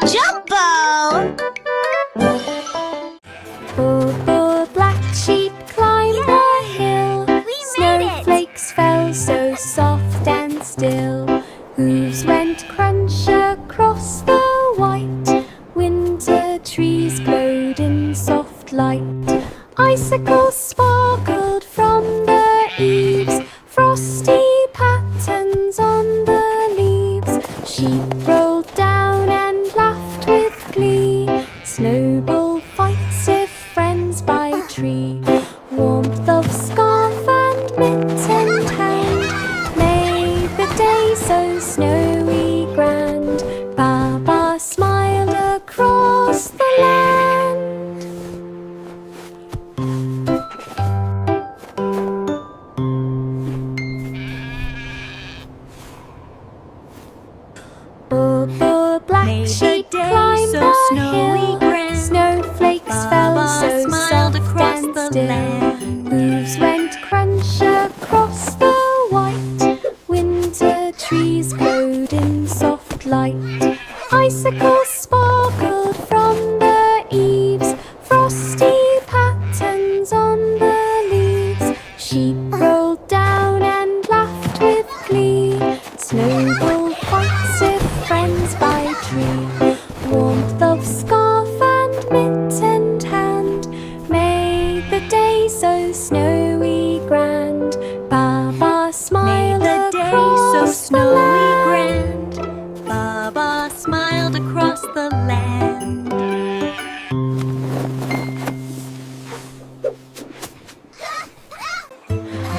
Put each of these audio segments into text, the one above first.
Jumbo! Boo, black sheep climbed the hill. Snowflakes fell so soft and still. Hooves went crunch across the white. Winter trees glowed in soft light. Icicles sparkled from the eaves. Frosty patterns on the leaves. Sheep rolled down and laughed with glee. Snowball fights if friends by tree. Warmth of scarf and mittened hand made the day so snowy grand. Baa Baa smiled across the land. Boo, black sheep climbed the hill. Snowflakes fell so soft and still. Hooves went crunch across the white. Winter trees glowed in soft light. Icicles sparkled from the eaves. Frosty patterns on the leaves. Sheep rolled down and laughed with glee. Snowball fights if friends by tree. Warmth of scarf and mittened hand made the day so snowy grand. Baa Baa smiled across the land. Baa Baa smiled across the land.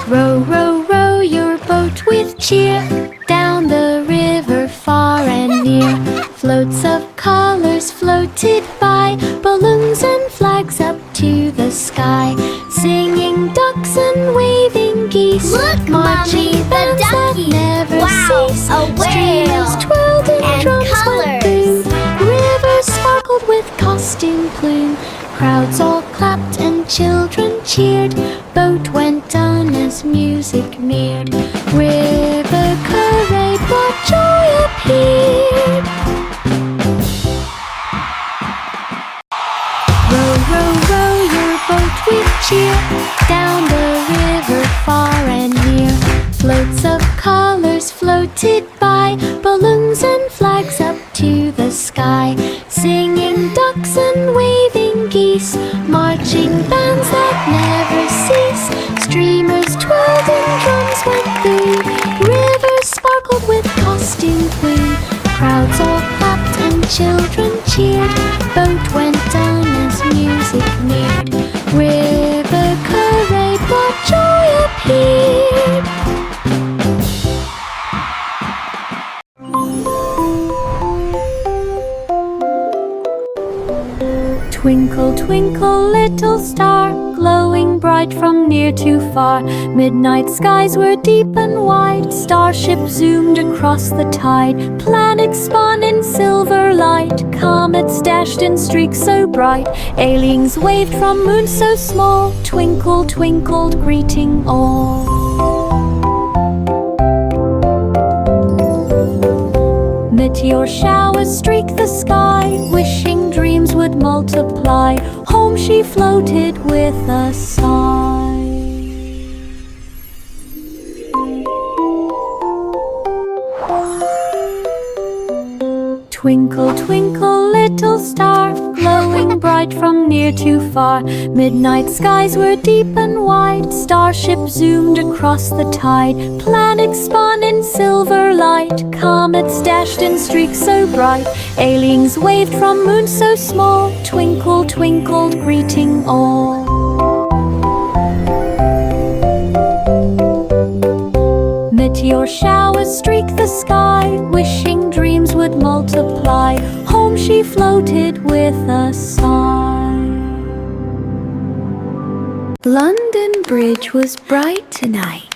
Row, row, row your boat with cheer down the river far and near. Floats of colors floated by, balloons and flags up to the sky. Singing ducks and waving geese. Look, marching Mommy, the bands that duckies. never Wow, cease. a whale. Streamers twirled and drums went colors. boom. Rivers sparkled with costume plume. Crowds all clapped and children cheered. Boat went on as music neared. River parade brought joy appeared. Row, row, row your boat with cheer down the river far and near. Floats of colors floated by, balloons and flags up to the sky. Singing ducks and waving geese, marching bands that never cease. Streamers twirled and drums went boom. Rivers sparkled with costume plume. Crowds all clapped and children cheered. Boat went on as music neared. River parade brought joy appeared. Twinkle, twinkle, little star, glowing bright from near to far. Midnight skies were deep and wide. Starships zoomed across the tide. Planets spun in silver light. Comets dashed in streaks so bright. Aliens waved from moons so small. Twinkle, twinkled, greeting all. Meteor showers streak the sky, wishing dreams would multiply. Home she floated with a sigh. Twinkle, twinkle, little star, glowing bright from near to far. Midnight skies were deep and wide. Starships zoomed across the tide. Planets spun in silver light. Comets dashed in streaks so bright. Aliens waved from moons so small. Twinkle, twinkled, greeting all. Meteor showers streak the sky, wishing dreams would multiply. Home she floated with a sigh. London Bridge was bright tonight.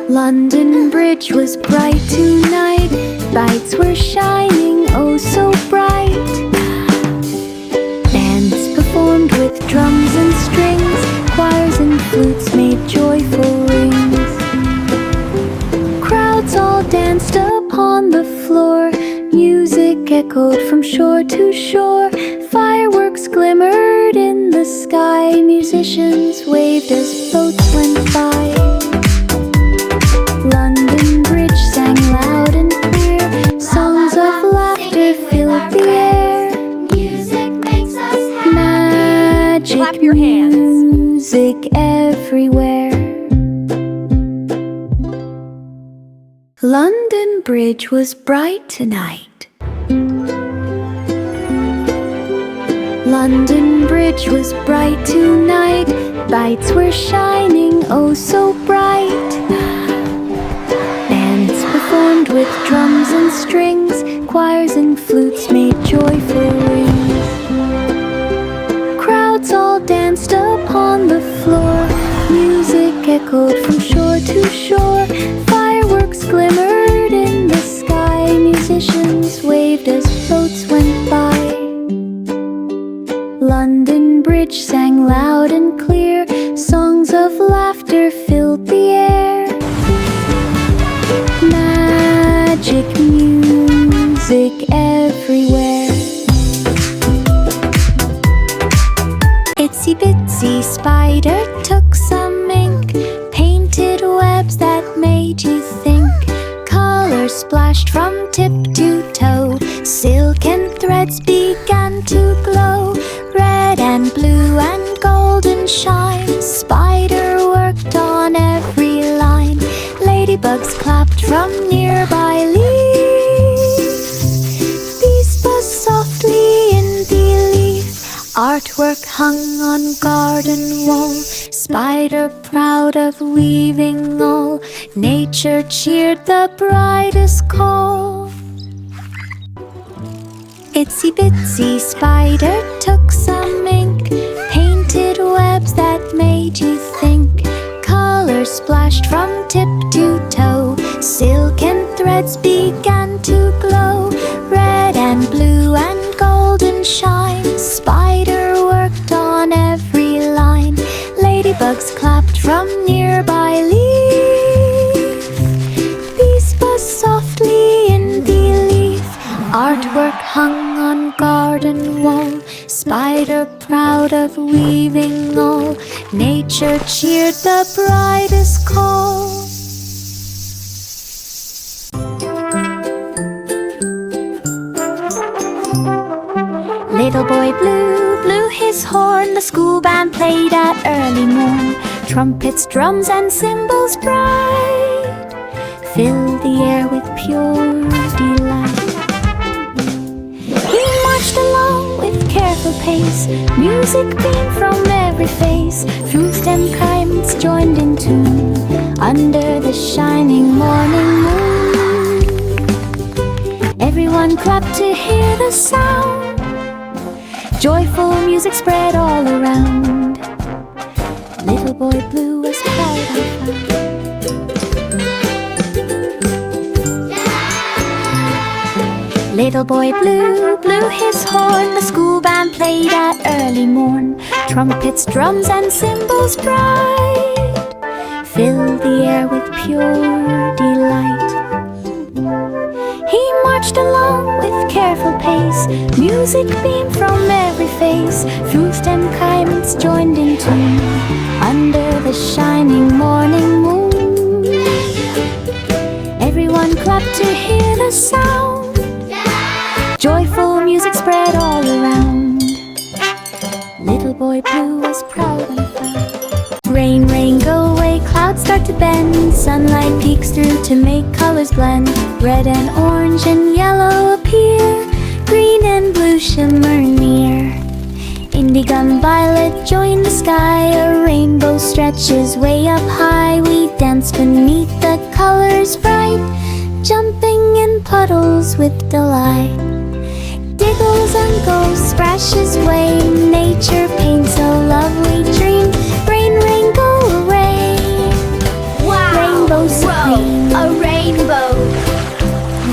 London Bridge was bright tonight. Lights were shining oh so bright. Bands performed with drums and strings. Choirs and flutes made joyful rings. Crowds Crowds all danced upon the floor. Music echoed from shore to shore. Fireworks glimmered in the sky. Musicians waved as boats went by. London Bridge sang loud and clear. Songs of laughter filled the air. Music makes us happy. Magic Clap your hands. music everywhere. London Bridge was bright tonight. London Bridge was bright tonight. Lights were shining oh so bright. Bands performed with drums and strings. Choirs and flutes made joyful rings. Crowds all danced upon the floor. Music echoed from shore to shore. Fireworks glimmered in the sky. Musicians waved as boats went by. London Bridge sang loud and clear. Songs of laughter filled the air. Magic music everywhere. Itsy bitsy spider took some ink, painted webs that made you think. Colors splashed from tip to toe. Silken threads began to glow. Red and blue and golden shine. Spider worked on every line. Ladybugs clapped from nearby leaves. Bees buzzed softly in the leaf. Artwork hung on garden wall. Spider proud of weaving all. Nature cheered the brightest call. Itsy bitsy spider took some ink, painted webs that made you think. Colors splashed from tip to toe. Silken threads began to glow. Red and blue and golden shine. Spider worked on every line. Ladybugs clapped from nearby leaf. Bees buzzed softly in the leaf. Artwork hung on garden wall. Spider proud of weaving all. Nature cheered the brightest call. Little boy Blue blew his horn. The school band played at early morn. Trumpets, drums, and cymbals bright filled the air with pure delight. He marched along with careful pace. Music beamed from every face. Flutes and chimes joined in tune under the shining morning moon. Everyone clapped to hear the sound. Joyful music spread all around. Little boy Blue was proud and proud. Little boy Blue blew his horn. The school band played at early morn. Trumpets, drums, and cymbals bright filled the air with pure delight. He marched along with careful pace. Music beamed from every face. Flutes and chimes joined in tune under the shining morning moon. Everyone clapped to hear the sound. Joyful music spread all around. Little boy Blue was proud and proud. Rain, rain, go away, clouds start to bend. Sunlight peeks through to make colors blend. Red and orange and yellow appear. Green and blue shimmer near. Indigo and violet join the sky. A rainbow stretches way up high. We dance beneath the colors bright, jumping in puddles with delight. Giggles and goes, splashes away. Nature paints a lovely dream. Rain, rain, go away. Wow! Rainbow supreme. Whoa, a rainbow.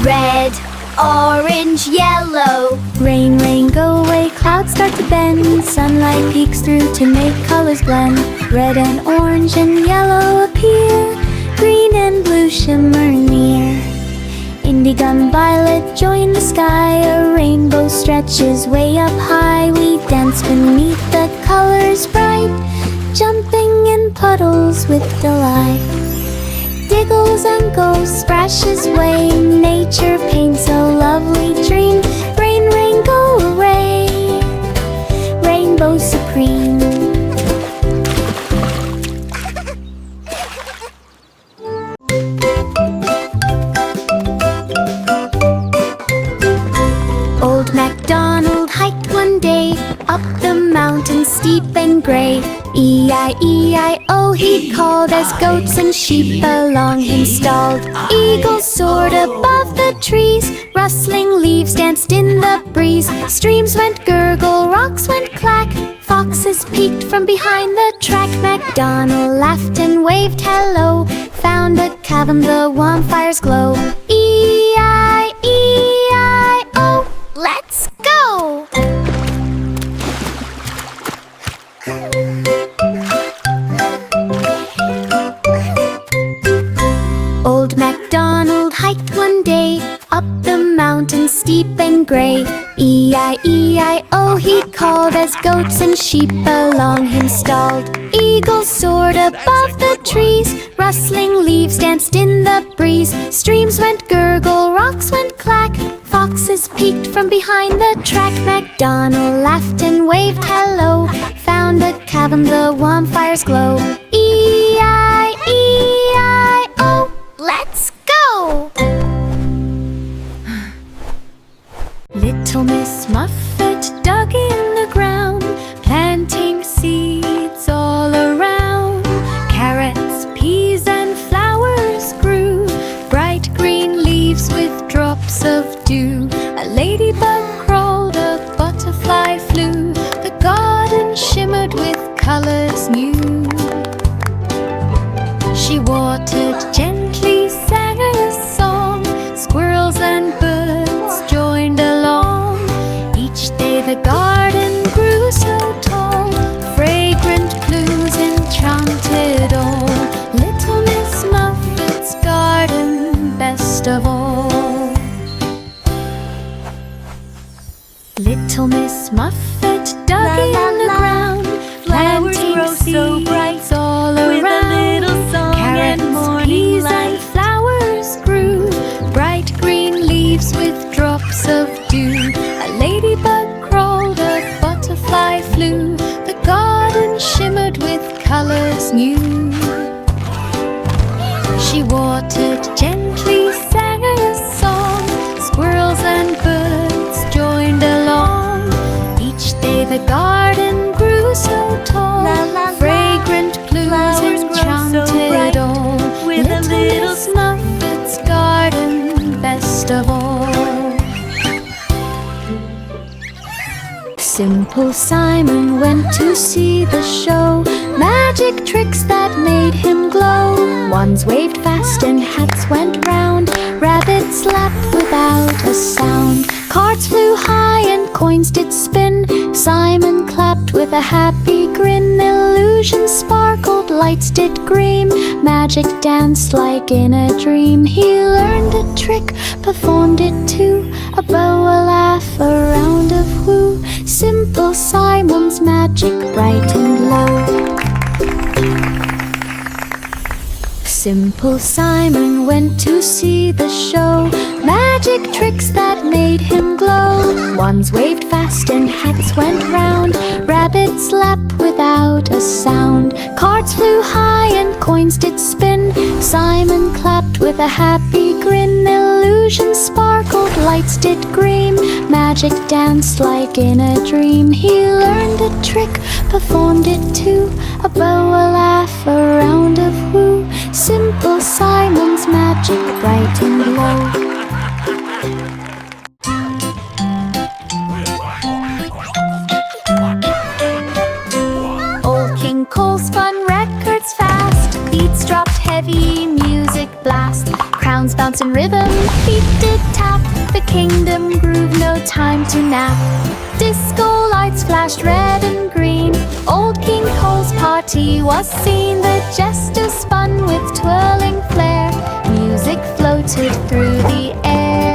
Red, orange, yellow. Rain, rain, go away, clouds start to bend. Sunlight peeks through to make colors blend. Red and orange and yellow appear. Green and blue shimmer near. Begun violet, join the sky. A rainbow stretches way up high. We dance beneath the colors bright, jumping in puddles with delight. Giggles and ghosts, splashes away. Nature paints a lovely dream. Rain, rain, go away. Rainbow supreme. Old MacDonald hiked one day up the mountain steep and gray. E-I-E-I-O he called as goats and sheep along him stalled. Eagles soared above the trees, rustling leaves danced in the breeze. Streams went gurgle, rocks went clack, foxes peeked from behind the track. MacDonald laughed and waved hello, found a cavern the warm fire's glow. E-I-E-I-O, let's go! Old MacDonald hiked one day up the mountain steep and gray. E-I-E-I-O he called as goats and sheep along him stalled. Eagles soared above the trees, rustling leaves danced in the breeze. Streams went gurgle, rocks went clack, foxes peeked from behind the track. MacDonald laughed and waved hello, found a cavern the warm fire's glow. E-I-E-I-O, let's go! Little Miss Muffet dug in the ground, planting seeds all around. Carrots, peas and flowers grew, bright green leaves with drops of dew. A ladybug crawled, a butterfly flew, the garden shimmered with colors new. She watered gently, sang a song, squirrels and birds joined along. Each day the garden grew so tall, fragrant blues enchanted all. Little Miss Muffet's garden, best of all. Little Miss Muffet dug in the ground, planting seeds all around. Carrots, peas and flowers grew, bright green leaves with drops of dew. A ladybug crawled, a butterfly flew, the garden shimmered with colors new. She watered gently, sang a song, squirrels and birds joined along. Each day the garden grew so tall, fragrant blues enchanted all. Little Miss Muffet's garden, best of all. Simple Simon went to see the show, magic tricks that made him glow. Wands waved fast and hats went round, rabbits laughed without a sound. Cards flew high and coins did spin, Simon clapped with a happy grin. Illusions sparkled, lights did gleam, magic danced like in a dream. He learned a trick, performed it too, a bow, a laugh, a round of woo. Simple Simon's magic bright and low. Simple Simon went to see the show, magic tricks that made him glow. Wands waved fast and hats went round, rabbits laughed without a sound. Cards flew high and coins did spin, Simon clapped with a happy grin. Illusions sparkled, lights did gleam, magic danced like in a dream. He learned a trick, performed it too, a bow, a laugh, a round of woo. Simple Simon's magic bright and low. Old King Cole spun records fast, beats dropped heavy, music blast. Crowns bounce in rhythm, feet did tap, the kingdom groove, no time to nap. Disco lights flashed red and green, old King Cole's party was seen. The jesters spun with twirling flair, music floated through the air.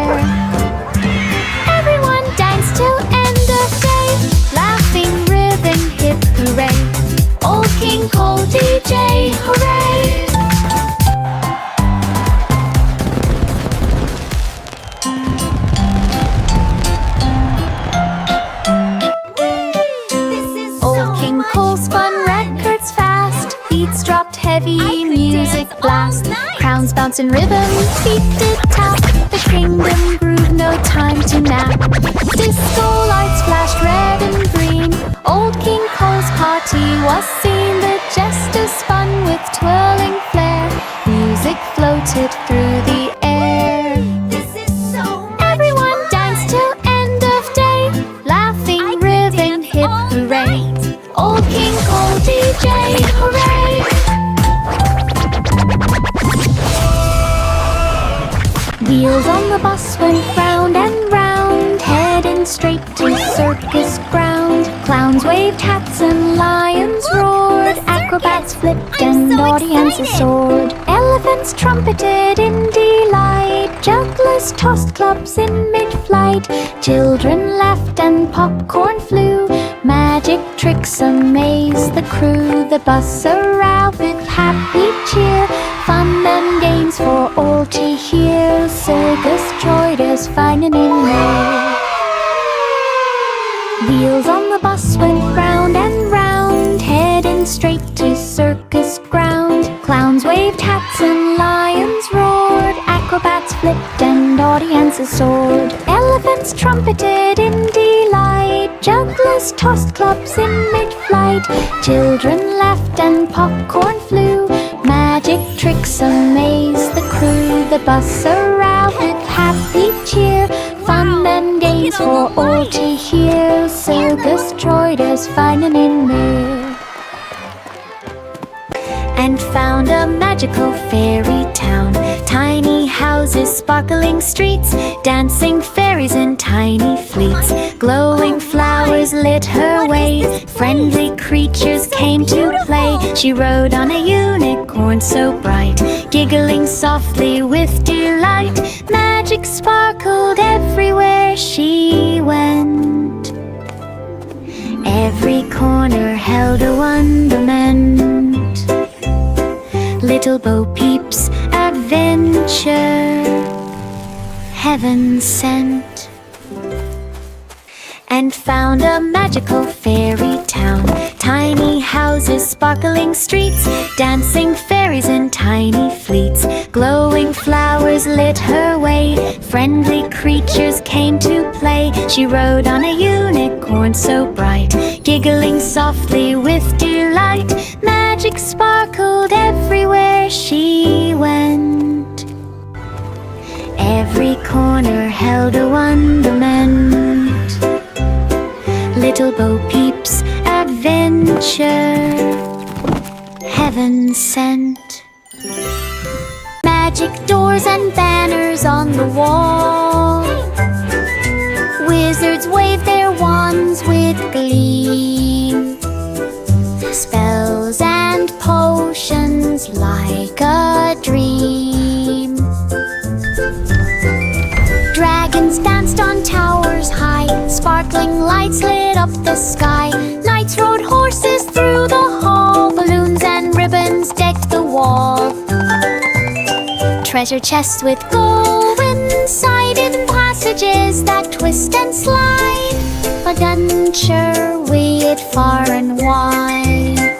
Sounds nice. Crowns bounce and ribbons, feet did tap. The kingdom groove, no time to nap. Disco lights flashed red and green. Old King Cole's party was seen. The jesters spun with twirling flair. Music floated through the air. This is so much Everyone fun. danced till end of day. Laughing, ribbon, hip hooray. Old King Cole DJ, hooray! Wheels on the bus went round and round, heading straight to circus ground. Clowns waved hats and lions roared. Acrobats flipped and so audiences excited. soared. Elephants trumpeted in delight. Jugglers tossed clubs in mid-flight. Children laughed and popcorn flew. Magic tricks amazed the crew. The bus arrived with happy cheer. Fun and games for all to hear. Circus joiners finding in there. Wheels on the bus went round and round, heading straight to circus ground. Clowns waved hats and lions roared. Acrobats flipped and audiences soared. Elephants trumpeted in delight. Jugglers tossed clubs in mid-flight. Children laughed and popcorn flew. Magic tricks amazed the crew. The bus arrived with happy cheer. Fun and games for all to hear. Circus joiners finding in there. And found a magical fairy town. Tiny houses, sparkling streets, dancing fairies in tiny fleets. Glowing flowers lit her way. Friendly creatures came to play. She rode on a unicorn so bright, giggling softly with delight. Magic sparkled everywhere she went. Every corner held a wonderment. Little Bo Peep's adventure, heaven sent. And found a magical fairy town. Tiny houses, sparkling streets, dancing fairies in tiny fleets. Glowing flowers lit her way. Friendly creatures came to play. She rode on a unicorn so bright, giggling softly with delight. Magic sparkled everywhere she went. Every corner held a wonderment. Little Bo Peep's adventure, heaven sent. Magic doors and banners on the wall. Wizards wave their wands with glee. Spells and potions like a dream. Dragons danced on towers high. Sparkling lights lit up the sky. Knights rode horses through the hall. Balloons and ribbons decked the wall. Treasure chests with gold inside, in passages that twist and slide. Adventure weird far and wide.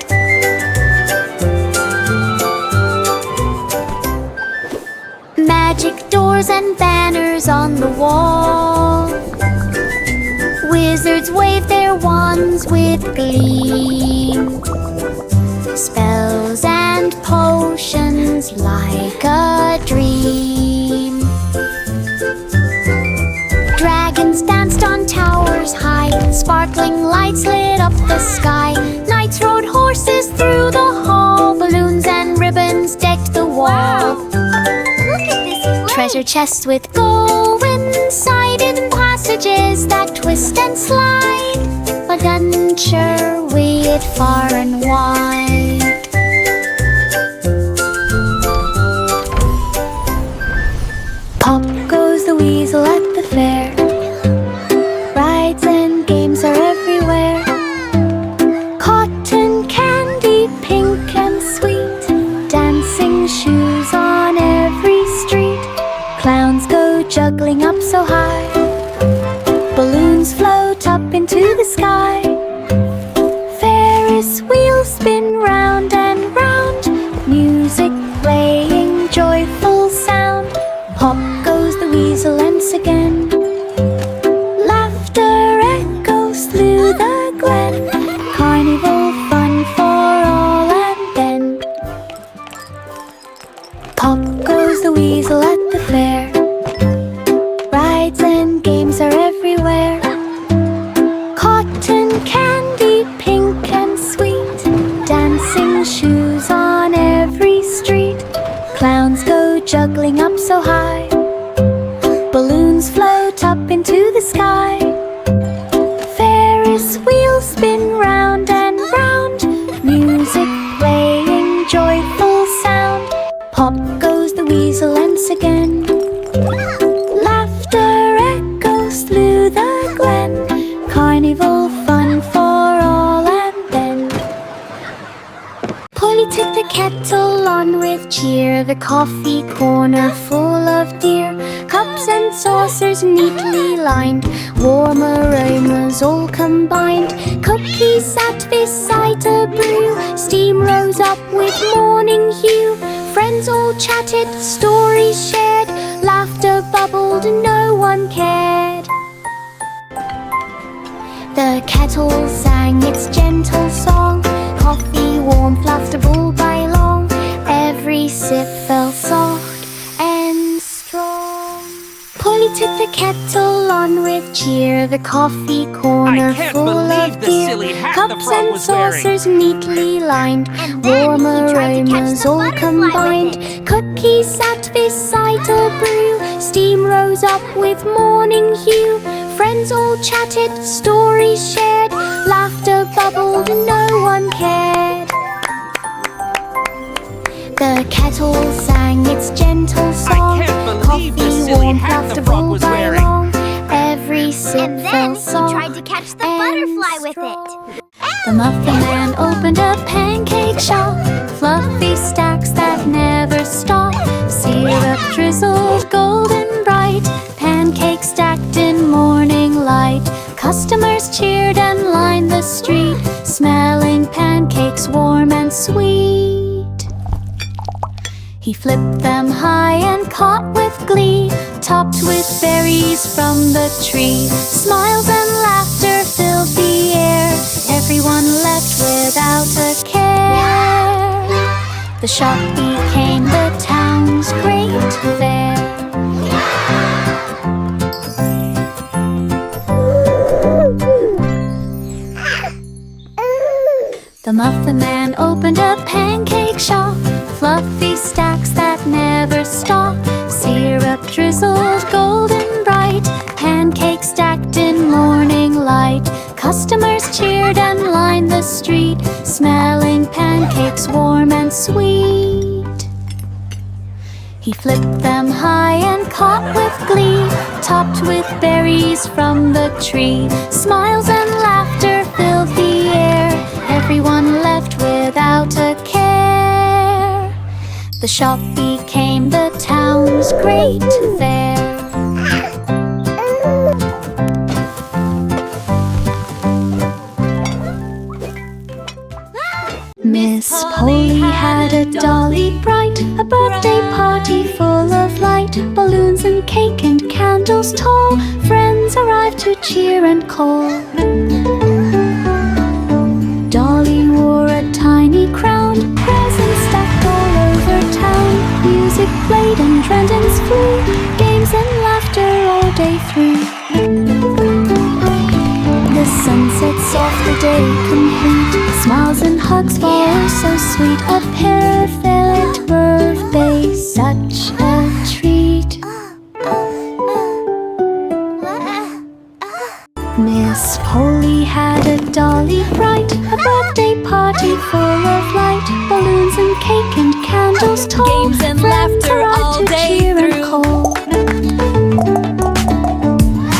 Magic doors and banners on the wall. Wizards wave their wands with glee. Spells and potions like a dream. Dragons danced on towers high. Sparkling lights lit up the sky. Knights rode horses through the hall. Balloons and ribbons decked the wall. Look at this float. Treasure chests with gold inside, in passages that twist and slide. Adventure weird far and wide. Pop goes the weasel at the fair. Rides and games are everywhere. Cotton candy, pink and sweet. Dancing shoes on every street. Clowns go juggling up so high. Balloons float up into the sky. Ferris wheels spin round and round. Music playing again. Laughter echoes through the glen. Carnival fun for all and then. Polly took the kettle on with cheer, the coffee corner full of dear. Cups and saucers neatly lined, warm aromas all combined. Cookies sat beside a brew, steam rose up with morning hue. Friends all chatted, stories shared, laughter bubbled, no one cared. The kettle sang its gentle song, coffee warmth, laughter all by long. Every sip felt soft and strong. Polly took the kettle on with cheer, the coffee corner full of beer. Cups and saucers neatly lined, warm aromas all combined. Cookies sat beside a brew, steam rose up with morning hue. Friends all chatted, stories shared, laughter bubbled, no one cared. The kettle sang its gentle song, coffee warmth, laughter all by long. Every sip And then felt he soft tried to catch the and butterfly with strong. it. The Muffin Man opened a pancake shop, fluffy stacks that never stop. Syrup drizzled golden bright, pancakes stacked in morning light. Customers cheered and lined the street, smelling pancakes warm and sweet. He flipped them high and caught with glee, topped with berries from the tree. Smiles and laughter filled the air, everyone left without a care. The shop became the town's great fair. The Muffin Man opened a pancake shop, fluffy stacks that never stop. Syrup drizzled golden bright, pancakes stacked in morning light. Customers cheered and lined the street, smelling pancakes warm and sweet. He flipped them high and caught with glee, topped with berries from the tree. Smiles and laughter filled the air, everyone left without a care. The shop became the town's great fair. Miss Polly had a dolly bright, a birthday party full of light. Balloons and cake and candles tall, friends arrived to cheer and call. Dolly wore a tiny crown, presents stacked all over town. Music played and trendens flew, games and laughter all day through. The sun sets off the day complete, smiles and hugs for so sweet. A perfect birthday, such a treat. Miss Polly had a dolly bright, a birthday party full of light. Balloons and cake and candles tall, Games and friends laughter arrived all to day cheer and through. call.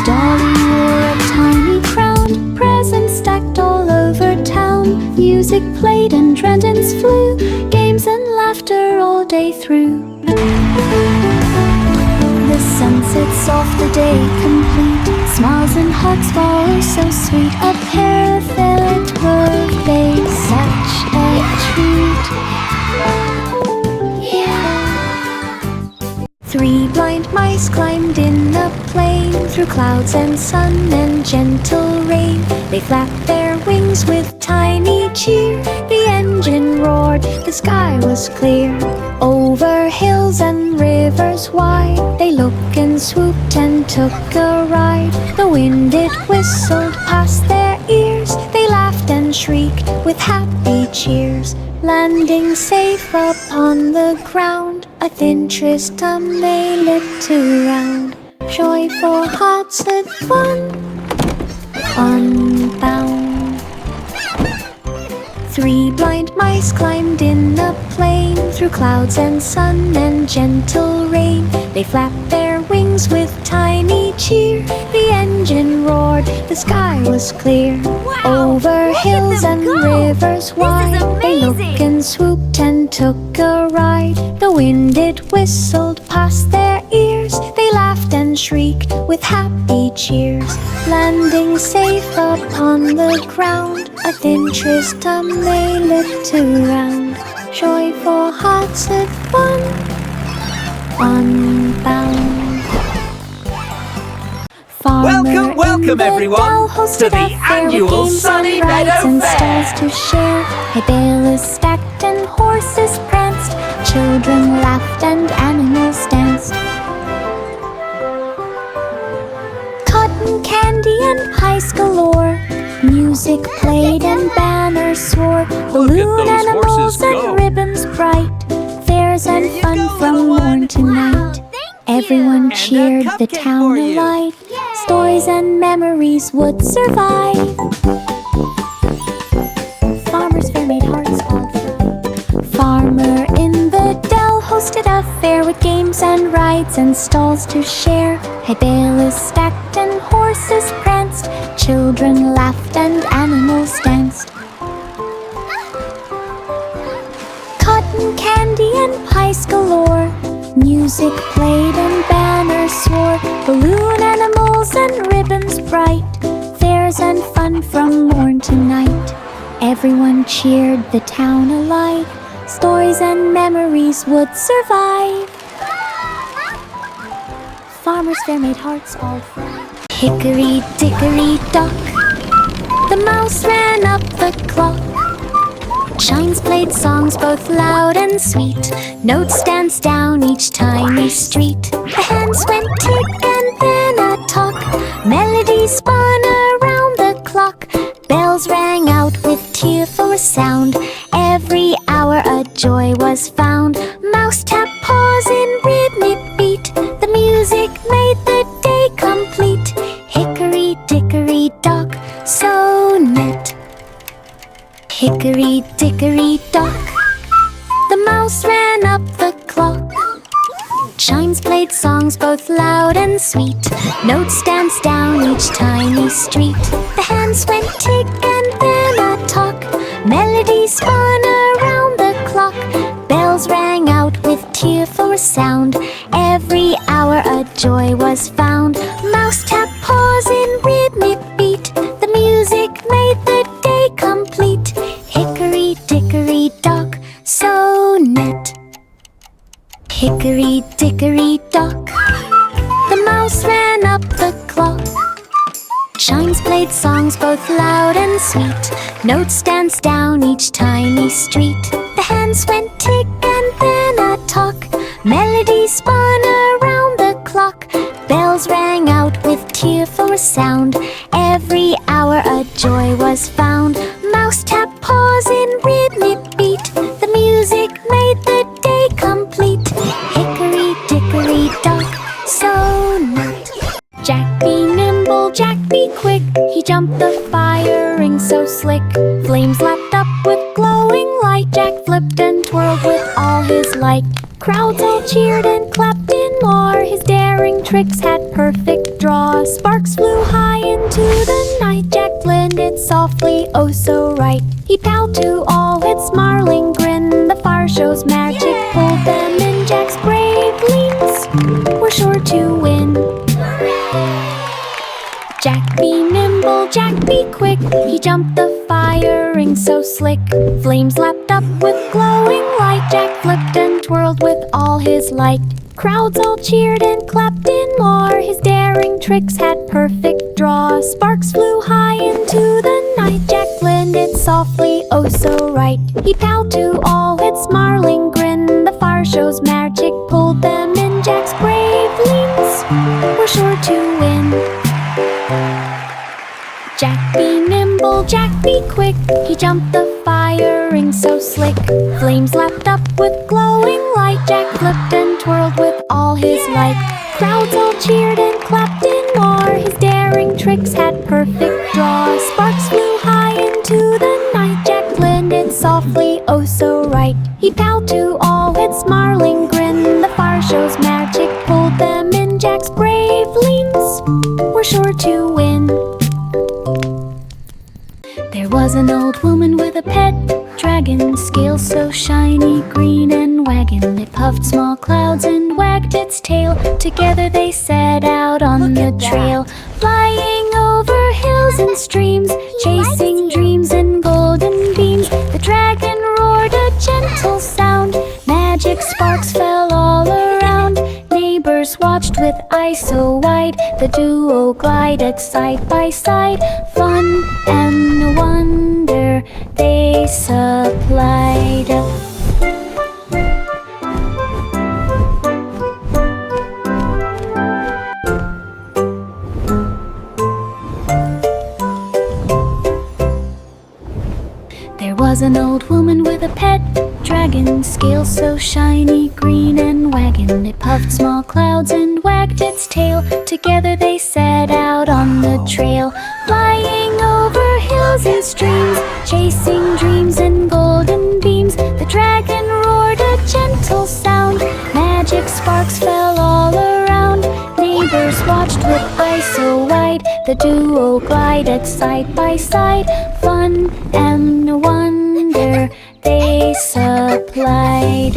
Dolly wore a tiny crown, presents stacked all over town. Music played and trendens flew, games and laughter all day through. The sun sets off the day complete, smiles and hugs for so sweet. A perfect birthday, such a treat. Three blind mice climbed in a plane, through clouds and sun and gentle rain. They flapped their wings with tiny cheer. The engine roared, the sky was clear. Over hills and rivers wide, they looked and swooped and took a ride. The wind it whistled past their ears, they laughed and shrieked with happy cheers. Landing safe upon the ground, a thin Tristram they lit around. Joyful hearts that fun unbound. 3 blind mice climbed in a plane through clouds and sun and gentle rain. They flapped their wings with tiny cheer. The engine roared, the sky was clear. Wow, Over look at hills them and go. rivers wide, they looked amazing. and swooped and took a ride. The wind it whistled past their ears. They laughed and shrieked with happy cheers. Landing safe upon the ground, a thin tristum they lift around. Joyful hearts of fun, unbound. Welcome, welcome everyone to the annual Sunny Meadow and Fair. stalls to share. Hay bales stacked and horses pranced. Children laughed and animals danced. Cotton candy and pies galore. Music played and banners swore. Balloon those animals horses and go. ribbons bright. Fairs and Here you fun go, from little one. morn to night. Everyone And a cheered the cupcake town for you. alight. Stories and memories would survive. Farmer's fair made hearts all fly. Farmer in the dell hosted a fair with games and rides and stalls to share. Hay bales stacked and horses pranced. Children laughed and animals danced. Cotton candy and pies galore. Music played and banners swore. Balloon animals and ribbons bright. Fairs and fun from morn to night. Everyone cheered the town alight. Stories and memories would survive. Farmer's fair made hearts all fly. Hickory dickory dock, the mouse ran up the clock. Chimes played songs both loud and sweet. Notes danced down each tiny street. The hands went tick and then a talk. Melodies spun around the clock. Bells rang out with tearful sound. Every hour a joy was found. Mouse tap paws in rhythmic beat. The music made the day complete. Hickory dickory dock, so net. Hickory dickory dock, the mouse ran up the clock. Chimes played songs both loud and sweet. Notes danced down each tiny street. The hands went tick and then a talk. Melodies spun around the clock. Bells rang out with tearful sound. Every hour a joy was found. Mouse tap paws in rhythmic beat. The music made the day complete. Hickory dickory dock, so net. Hickory dickory dock, the mouse ran up the clock. Chimes played songs both loud and sweet. Notes danced down each tiny street. The hands went tick and then a talk. Melodies spun around the clock. Bells rang out with tearful sound. Every hour a joy was found. Mouse tap paws in rhythmic beat. The music made the day complete. Hickory dickory dock, so net. Jack be nimble, Jack be quick. He jumped the fire ring so slick. Flames lapped up with glowing light. Jack flipped and twirled with all his might. Crowds all cheered and clapped in more. His daring tricks had perfect draw. Sparks flew high into the night. Jack blended softly, oh so right. He bowed to all with smiling grin. The fire show's magic pulled them in. Jack's bravelings were sure to win. Jack be nimble, Jack be quick. He jumped the fire ring so slick. Flames lapped up with glowing light. Jack flipped and twirled with all his might. Crowds all cheered and clapped in more. His daring tricks had perfect draw. Sparks flew high into the night. Jack blended softly, oh so right. He bowed to all with smiling grin. The fire show's magic pulled them in. Jack's bravelings were sure to win. Jack be nimble, Jack be quick. He jumped the fire ring so slick. Flames lapped up with glowing light. Jack flipped and twirled with all his might. Crowds all cheered and clapped in more. His daring tricks had perfect draw. Sparks flew high into the night. Jack blended sure to win. There was an old woman with a pet dragon, scales so shiny, green and wagging. It puffed small clouds and wagged its tail. Together they set out on the trail, flying over hills and streams, chasing dreams and golden beams. The dragon roared a gentle sound, magic sparks fell all around. Neighbors watched with eyes so wide, the duo glided side by side. Fun and wonder they supplied. There was an old woman with a pet dragon, scales so shiny, green and wagging. It puffed small clouds and wagged its tail. Together they set out on the trail, flying over hills and streams, chasing dreams and golden beams. The dragon roared a gentle sound, magic sparks fell all around. Neighbors watched with eyes so wide, the duo glided side by side. Fun and wonder they supplied.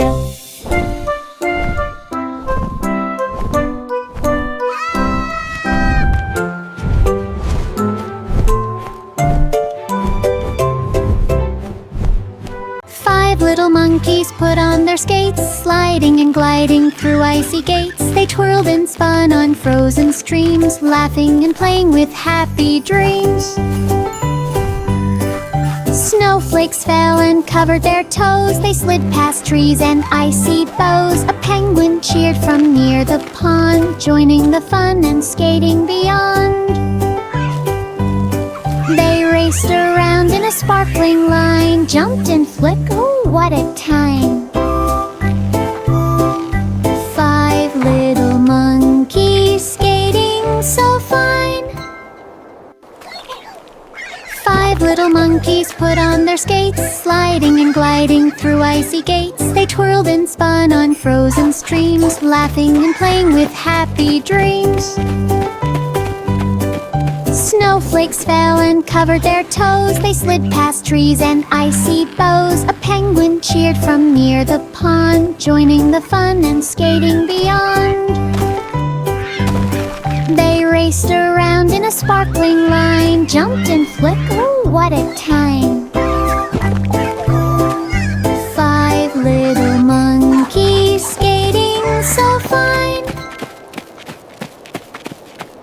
Five little monkeys put on their skates, sliding and gliding through icy gates. They twirled and spun on frozen streams, laughing and playing with happy dreams. Snowflakes fell and covered their toes. They slid past trees and icy bows. A penguin cheered from near the pond, joining the fun and skating beyond. They raced around in a sparkling line, jumped and flicked, oh what a time. Five little monkeys skating so fine. Five little monkeys put on their skates, sliding and gliding through icy gates. They twirled and spun on frozen streams, laughing and playing with happy dreams. Snowflakes fell and covered their toes. They slid past trees and icy bows. A penguin cheered from near the pond, joining the fun and skating beyond. They raced around in a sparkling line, jumped and flicked, oh what a time.